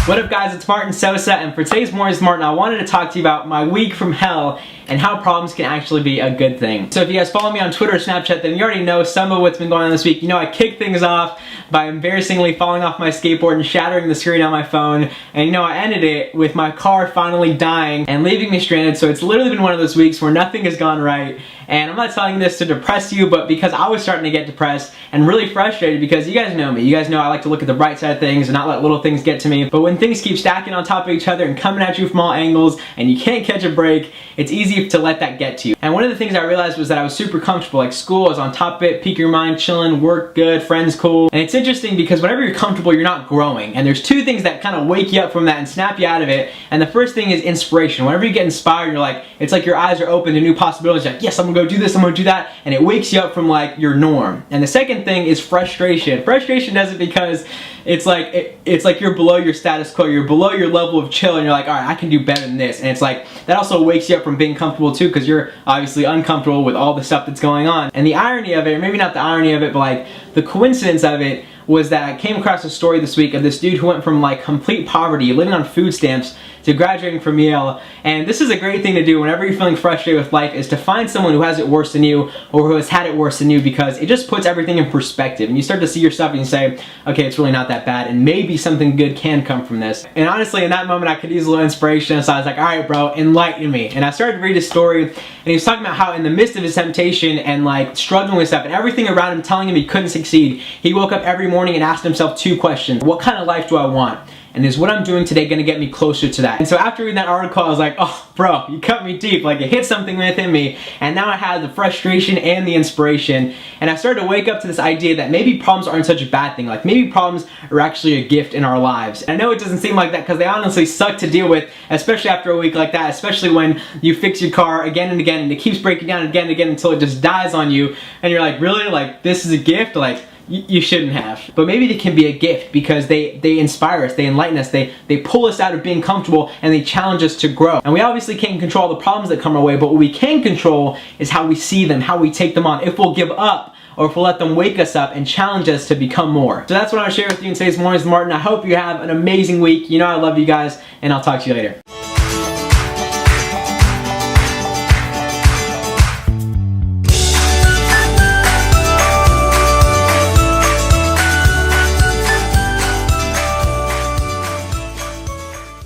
What up guys, it's Martin Susa, and for today's Morning's Martin, I wanted to talk to you about my week from hell and how problems can actually be a good thing. So if you guys follow me on Twitter or Snapchat, then you already know some of what's been going on this week. You know, I kicked things off by embarrassingly falling off my skateboard and shattering the screen on my phone. And you know, I ended it with my car finally dying and leaving me stranded. So it's literally been one of those weeks where nothing has gone right. And I'm not telling this to depress you, but because I was starting to get depressed and really frustrated, because you guys know me. You guys know I like to look at the bright side of things and not let little things get to me. But when things keep stacking on top of each other and coming at you from all angles and you can't catch a break, it's easy to let that get to you. And one of the things I realized was that I was super comfortable. Like school, I was on top of it, peak your mind, chilling, work good, friends cool. And it's interesting because whenever you're comfortable, you're not growing. And there's two things that kind of wake you up from that and snap you out of it. And the first thing is inspiration. Whenever you get inspired, you're like, it's like your eyes are open to new possibilities. You're like, yes, I'm gonna go do this, I'm gonna do that. And it wakes you up from like your norm. And the second thing is frustration. Frustration does it because it's like you're below your status quo, you're below your level of chill, and you're like, all right, I can do better than this. And it's like, that also wakes you up from being comfortable too, because you're obviously uncomfortable with all the stuff that's going on. And the irony of it, or maybe not the irony of it, but like the coincidence of it, was that I came across a story this week of this dude who went from like complete poverty, living on food stamps, to graduating from Yale. And this is a great thing to do whenever you're feeling frustrated with life, is to find someone who has it worse than you, or who has had it worse than you, because it just puts everything in perspective. And you start to see yourself and you say, okay, it's really not that bad, and maybe something good can come from this. And honestly, in that moment, I could use a little inspiration, so I was like, all right, bro, enlighten me. And I started to read his story, and he was talking about how in the midst of his temptation and like struggling with stuff, and everything around him telling him he couldn't succeed, he woke up every morning and asked himself two questions. What kind of life do I want? And is what I'm doing today gonna get me closer to that? And so after reading that article, I was like, oh, bro, you cut me deep. Like, it hit something within me. And now I had the frustration and the inspiration. And I started to wake up to this idea that maybe problems aren't such a bad thing. Like, maybe problems are actually a gift in our lives. And I know it doesn't seem like that, because they honestly suck to deal with, especially after a week like that, especially when you fix your car again and again, and it keeps breaking down again and again until it just dies on you. And you're like, really? Like, this is a gift? Like, you shouldn't have. But maybe they can be a gift, because they inspire us, they enlighten us, they pull us out of being comfortable, and they challenge us to grow. And we obviously can't control the problems that come our way, but what we can control is how we see them, how we take them on, if we'll give up, or if we'll let them wake us up and challenge us to become more. So that's what I want to share with you in today's Morning's Martin. I hope you have an amazing week. You know I love you guys, and I'll talk to you later.